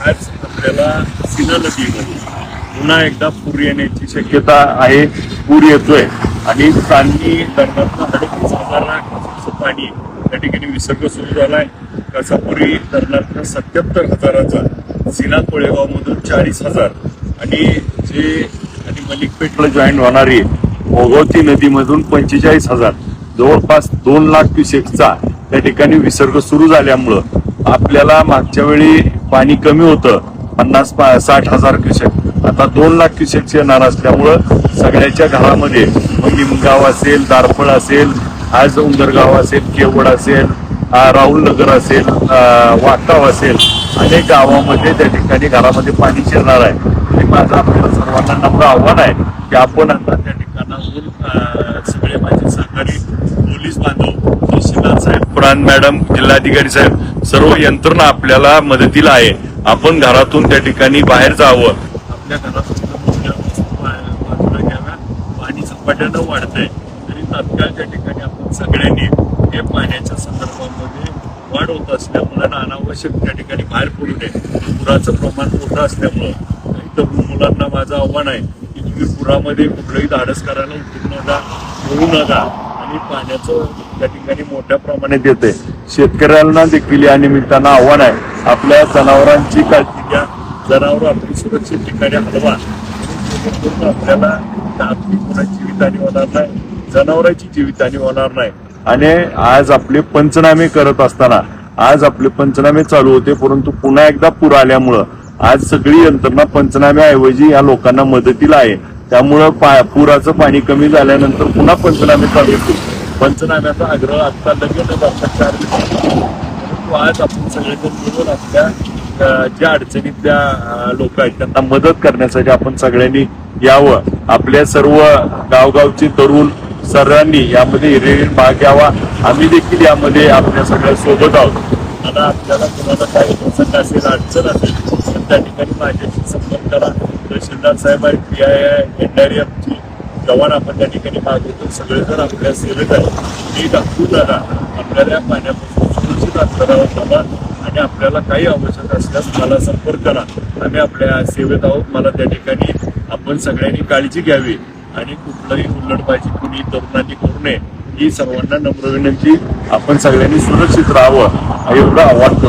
आज आपल्याला सीना नदीमध्ये पुन्हा एकदा पूर येण्याची शक्यता आहे. पूर येतोय आणि चांदणी धरणातनं 38,000 क्युसेक्सचं पाणी त्या ठिकाणी विसर्ग सुरू झालाय. कसापुरी धरणातनं 77,000चा, सीना कोळेगावमधून 40,000 आणि मलिकपेटला जॉईन होणारी भोगवती नदीमधून 45,000, जवळपास 2 लाख क्युसेक्सचा त्या ठिकाणी विसर्ग सुरू झाल्यामुळं आपल्याला मागच्या वेळी पाणी कमी होतं 50-60,000 क्युसेक, आता 2 लाख क्युसेक्स येणार असल्यामुळं सगळ्याच्या घरामध्ये निमगाव असेल, दारफळ असेल, आज उंदरगाव असेल, केवड असेल, राहुल नगर असेल, वाटाव असेल, अनेक गावामध्ये त्या ठिकाणी घरामध्ये पाणी शिरणार आहे. आणि माझं आपल्याला सर्वांना नम्र आव्हान आहे की आपण आता त्या ठिकाणाहून सगळे माझे सहकारी पोलीस बांधव, तहसीलदार साहेब, प्रांत मॅडम, जिल्हाधिकारी साहेब, सर्व यंत्रणा आपल्याला मदतीला आहे. आपण घरातून त्या ठिकाणी बाहेर जावं, आपल्या घरातून बाजूला घ्याव्या. पाणी झपाट्यानं वाढतंय तरी तात्काळ त्या ठिकाणी आपण सगळ्यांनी हे पाण्याच्या संदर्भामध्ये वाढ होत असल्यामुळे अनावश्यक त्या ठिकाणी बाहेर पडू नये. पुराचं प्रमाण मोठं असल्यामुळं तरुण मुलांना माझं आव्हान आहे की तुम्ही पुरामध्ये कुठलंही धाडस करायला उतरू नका, होऊ नका. आणि पाण्याचं त्या ठिकाणी मोठ्या प्रमाणात येते. शेतकऱ्यांना देखील या निमित्तानं आव्हान आहे, आपल्या जनावरांची काळजी घ्या, जनावर आपली सुरक्षित ठिकाणी हलवा. आपल्याला आपली कोणाची जीवितहानी होणार नाही, जनावरांची जीवितहानी होणार नाही. आणि आज आपले पंचनामे करत असताना आज आपले पंचनामे चालू होते, परंतु पुन्हा एकदा पूर आल्यामुळं आज सगळी यंत्रणा पंचनाम्याऐवजी या लोकांना मदतीला आहे. त्यामुळं पुराचं पाणी कमी झाल्यानंतर पुन्हा पंचनामे चालू होते. पंचनाम्याचा आग्रह आता लगेच परंतु आज आपण सगळेजण मिळून आपल्या ज्या अडचणीतल्या लोक आहेत त्यांना मदत करण्यासाठी आपण सगळ्यांनी यावं. आपल्या सर्व गावगावचे तरुण सर्वांनी यामध्ये हिरिरीत भाग घ्यावा. आम्ही देखील यामध्ये आपल्या सगळ्या सोबत आहोत. आता आपल्याला कोणाला काही प्रसंग असेल, अडचण असेल तर त्या ठिकाणी माझ्याशी संपर्क करा. तहसीलदार साहेब आहेत, PI NDRFची जवान आपण त्या ठिकाणी मागवतो. सगळेजण आपल्या सेवेत आहे. मी दाखवू नका, आपल्याला पाण्यापासून सुरक्षित अंतरावर थांबा आणि आपल्याला काही आवश्यक असल्यास मला संपर्क करा. आम्ही आपल्या सेवेत आहोत. मला त्या ठिकाणी आपण सगळ्यांनी काळजी घ्यावी आणि कुठलंही उल्लडबाजी कुणी तरुणांनी करू नये ही सर्वांना नम्र विनंती. आपण सगळ्यांनी सुरक्षित राहावं एवढं आव्हान करतो.